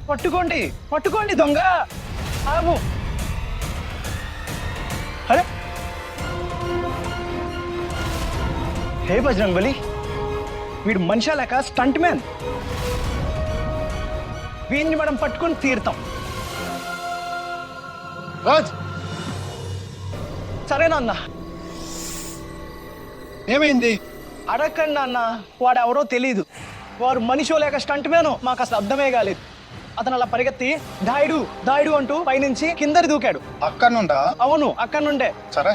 పట్టుకోండి పట్టుకోండి దొంగ ఆగు. అరే హే బజరంగ్ బలి, వీడు మనిషి లేక స్టంట్ మ్యాన్. వీడిని మనం పట్టుకొని తీరుతాం. రాజ్, సరేనా అన్న? ఏమైంది? అడగండి అన్న, వాడు ఎవరో తెలీదు. వారు మనిషో లేక స్టంట్ మ్యానో మాకు అసలు అర్థమే కాలేదు. అతను అలా పరిగెత్తి దాయుడు దాయుడు అంటూ పైనుంచి కిందకి దూకాడు. అక్కడ నుండా? అవును, అక్కడ నుండే. సరే,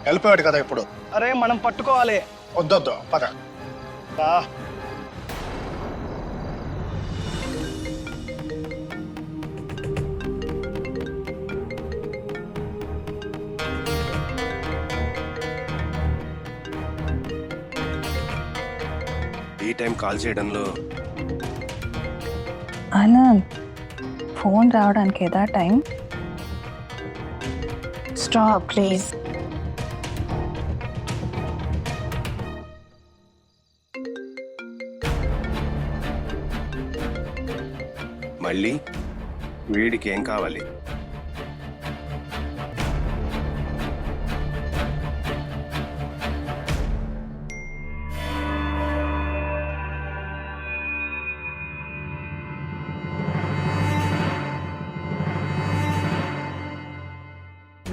వెళ్ళిపోయాడు కదా ఇప్పుడు. అరే మనం పట్టుకోవాలి. వద్దొద్దు, పద. రా. ఈ టైం కాల్ చేయడంలో ఆనంద్, ఫోన్ రావడానికి ఏదా టైం? Stop please. మళ్ళీ వీడికి ఏం కావాలి?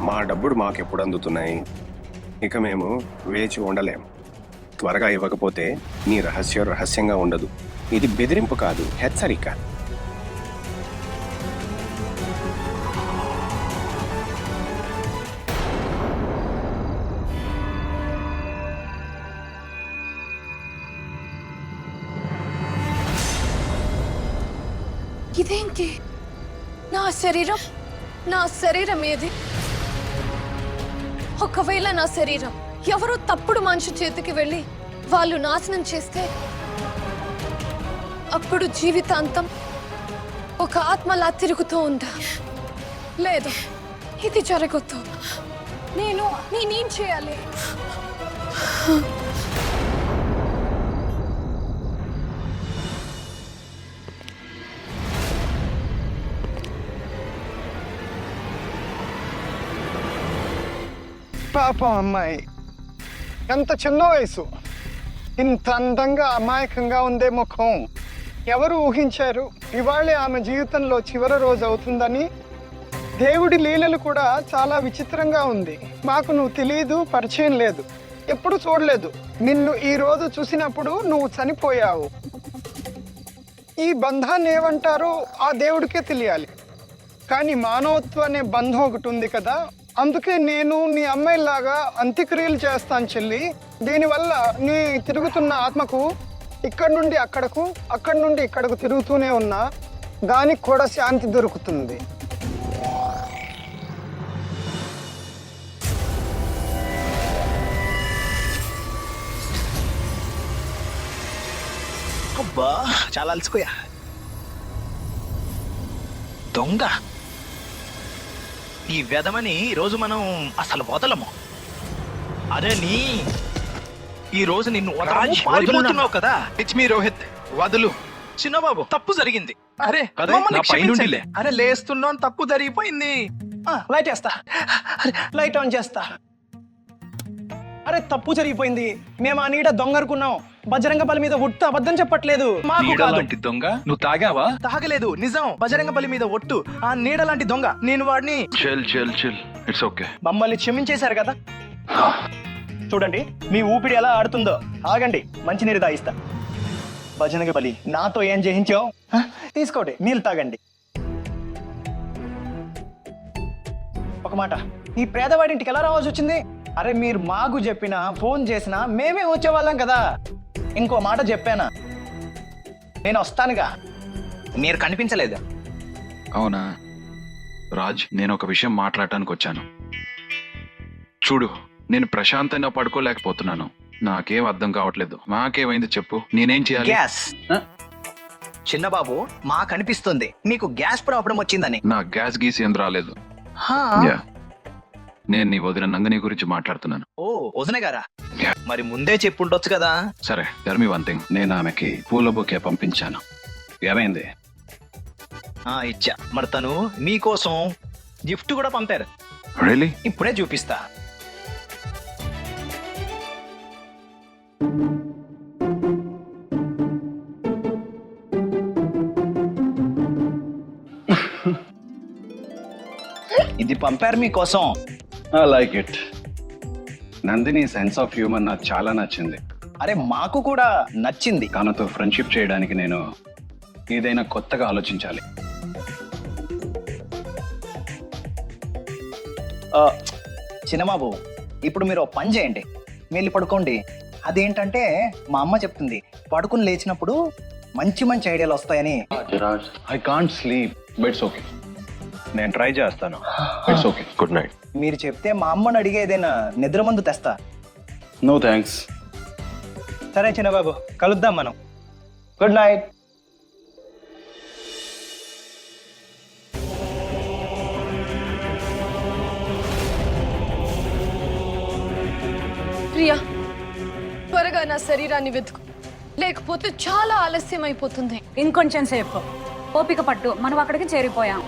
మా డబ్బులు మాకెప్పుడు అందుతున్నాయి? ఇక మేము వేచి ఉండలేం. త్వరగా ఇవ్వకపోతే నీ రహస్యం రహస్యంగా ఉండదు. ఇది బెదిరింపు కాదు, హెచ్చరిక. ఇదేంటి? నా శరీరం ఏది? ఒకవేళ నా శరీరం ఎవరో తప్పుడు మనిషి చేతికి వెళ్ళి వాళ్ళు నాశనం చేస్తే అప్పుడు జీవితాంతం ఒక ఆత్మలా తిరుగుతూ ఉందా? లేదు, ఇది జరగొద్దు. నేనేం చేయాలి? పాపం అమ్మాయి, ఎంత చిన్న వయసు, ఇంత అందంగా అమాయకంగా ఉందే ముఖం. ఎవరు ఊహించారు ఇవాళే ఆమె జీవితంలో చివరి రోజు అవుతుందని? దేవుడి లీలలు కూడా చాలా విచిత్రంగా ఉంది. మాకు నువ్వు తెలియదు, పరిచయం లేదు, ఎప్పుడు చూడలేదు. నిన్ను ఈ రోజు చూసినప్పుడు నువ్వు చనిపోయావు. ఈ బంధాన్ని ఏమంటారో ఆ దేవుడికే తెలియాలి. కానీ మానవత్వం అనే బంధం ఒకటి ఉంది కదా, అందుకే నేను నీ అమ్మాయిలాగా అంత్యక్రియలు చేస్తాను చెల్లి. దీనివల్ల నీ తిరుగుతున్న ఆత్మకు ఇక్కడి నుండి అక్కడకు, అక్కడి నుండి ఇక్కడకు తిరుగుతూనే ఉన్నా దానికి కూడా శాంతి దొరుకుతుంది. అబ్బా, చాలా అలసిపోయా. దొంగ ఈ వెధమని ఈరోజు మనం అసలు వదలము. అరే ఈ రోజు నిన్ను వదలబోతున్నావు కదా. ఇట్స్ మీ రోహిత్, వదులు. చిన్నబాబు, తప్పు జరిగింది. అరే మమ్మల్ని క్షమించండి. అరే లేస్తున్నాను, తప్పు జరిగిపోయింది. లైట్ వేస్తా, లైట్ ఆన్ చేస్తా. అరే తప్పు జరిగిపోయింది. మేము ఆ నీడ దొంగ అనుకున్నాం. బజరంగబలి మీద ఒట్టు, అబద్ధం చెప్పట్లేదు. లాంటి దొంగ నువ్వు తాగావా? తాగలేదు, నిజం. బజరంగబలి మీద ఒట్టు. ఆ నీడ లాంటి దొంగ నేను వాడిని. Chill it's okay. మమ్మల్ని క్షమించేశారు కదా. చూడండి మీ ఊపిరి ఎలా ఆడుతుందో. ఆగండి, మంచినీరు తాగిస్తా. బజరంగబలి, నాతో ఏం చేయించావు? తీసుకోండి, నీళ్ళు తాగండి. ఒక మాట, ఈ పేదవాడింటికి ఎలా రావాల్సి వచ్చింది? అరే మీరు మాకు చెప్పినా, ఫోన్ చేసినా మేమే వచ్చేవాళ్ళం కదా. ఇంకో మాట చెప్పానా, నేను వస్తానుగా. మీరు కనిపించలేదు. అవునా రాజ్, నేను ఒక విషయం మాట్లాడటానికి వచ్చాను. చూడు, నేను ప్రశాంతంగా పడుకోలేకపోతున్నాను. నాకేం అర్థం కావట్లేదు. మాకేమైంది చెప్పు, నేనేం చేయాలి? గ్యాస్. చిన్నబాబు, మాకు అనిపిస్తుంది నీకు గ్యాస్ ప్రాబ్లం వచ్చిందని. నా గ్యాస్ గీసి ఏం రాలేదు. Yeah. నేను నీ వదిన నందిని గురించి మాట్లాడుతున్నాను. ఓ వదిన గారా? మరి ముందే చెప్పుండొచ్చు కదా. సరే, టెల్ మీ వన్ థింగ్. నేను ఆమెకి పూల బొకే పంపించాను. ఏమైంది? ఇచ్చా. మరి తను మీకోసం గిఫ్ట్ కూడా పంపారు. రియలీ? ఇప్పుడే చూపిస్తా. ఇది పంపారు మీకోసం. I like it. Nandini sense of humour నాకు చాలా నచ్చింది. అరే మాకు కూడా నచ్చింది. తనతో ఫ్రెండ్షిప్ చేయడానికి నేను ఏదైనా కొత్తగా ఆలోచించాలి. చిన్నబాబు, ఇప్పుడు మీరు పని చేయండి, వెళ్ళి పడుకోండి. అదేంటంటే మా అమ్మ చెప్తుంది, పడుకుని లేచినప్పుడు మంచి మంచి ఐడియాలు వస్తాయని. I can't sleep. It's okay, నేను ట్రై చేస్తాను. It's okay. Good night. మీరు చెప్తే మా అమ్మని అడిగే ఏదైనా నిద్ర మందు తెస్తా. No thanks. సరే చిన్నబాబు, కలుద్దాం మనం. Good night. ప్రియా, త్వరగా నా శరీరాన్ని వెతుకు, లేకపోతే చాలా ఆలస్యం అయిపోతుంది. ఇంకొంచెం సేపు ఓపిక పట్టు, మనం అక్కడికి చేరిపోయాం.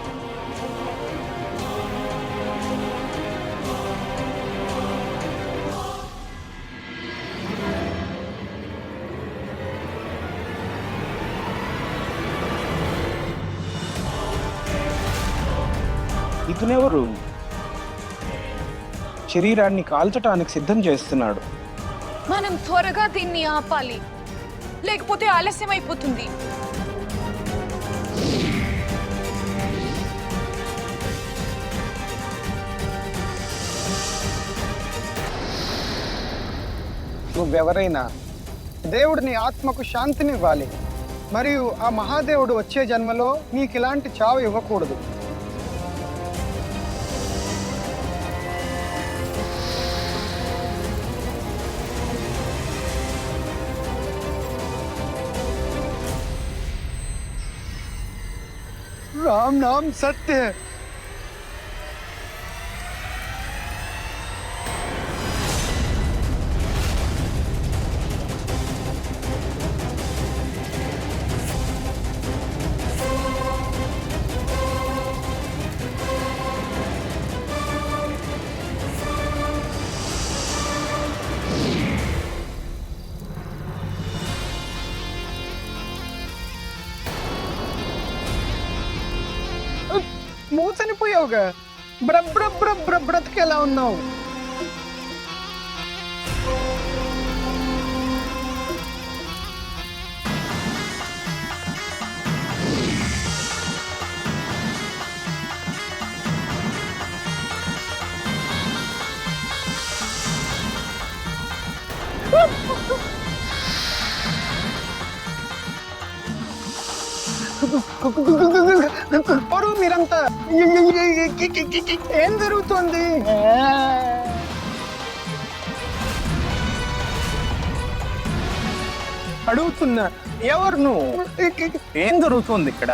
ఇతనెవరు? శరీరాన్ని కాల్చటానికి సిద్ధం చేస్తున్నాడు. మనం త్వరగా దీన్ని ఆపాలి, లేకపోతే ఆలస్యం అయిపోతుంది. నువ్వెవరైనా దేవుడు నీ ఆత్మకు శాంతినివ్వాలి, మరియు ఆ మహాదేవుడు వచ్చే జన్మలో నీకు ఇలాంటి చావు ఇవ్వకూడదు. राम नाम सत्य है। మూసనిపోయావుగా, బ్రతికేలా ఉన్నావు. ఎవరు మీరంతా? ఏం జరుగుతుంది? అడుగుతున్నా, ఎవరు నువ్వు? ఏం జరుగుతుంది ఇక్కడ?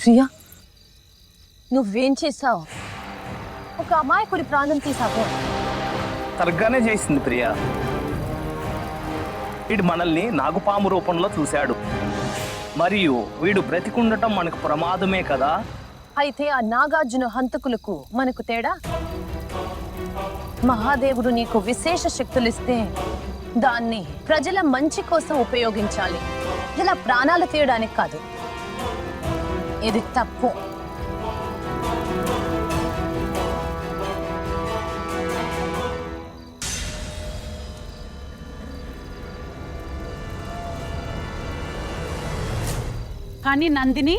ప్రియా, నువ్వేం చేశావు? ఒక అమాయకుడి ప్రాణం తీసావు. సరిగ్గానే చేసింది ప్రియా. వీడు మనల్ని నాగుపాము రూపంలో చూశాడు, మరియు వీడు బ్రతికుండటం మనకు ప్రమాదమే కదా. అయితే ఆ నాగార్జున హంతకులకు మనకు తేడా? మహాదేవుడు నీకు విశేష శక్తులిస్తే దాన్ని ప్రజల మంచి కోసం ఉపయోగించాలి, ఇలా ప్రాణాలు తీయడానికి కాదు. ఇది తప్పు. కానీ నందిని,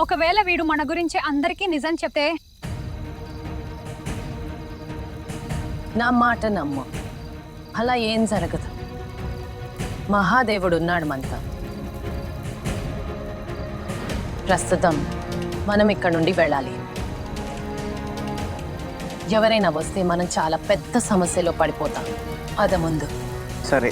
ఒకవేళ వీడు మన గురించి అందరికీ నిజం చెప్తే నా మాట నమ్ము, అలా ఏం జరగదు. మహాదేవుడు ఉన్నాడు మనతో. ప్రస్తుతం మనం ఇక్కడ నుండి వెళ్ళాలి. ఎవరైనా వస్తే మనం చాలా పెద్ద సమస్యలో పడిపోతాం. అద ముందు సరే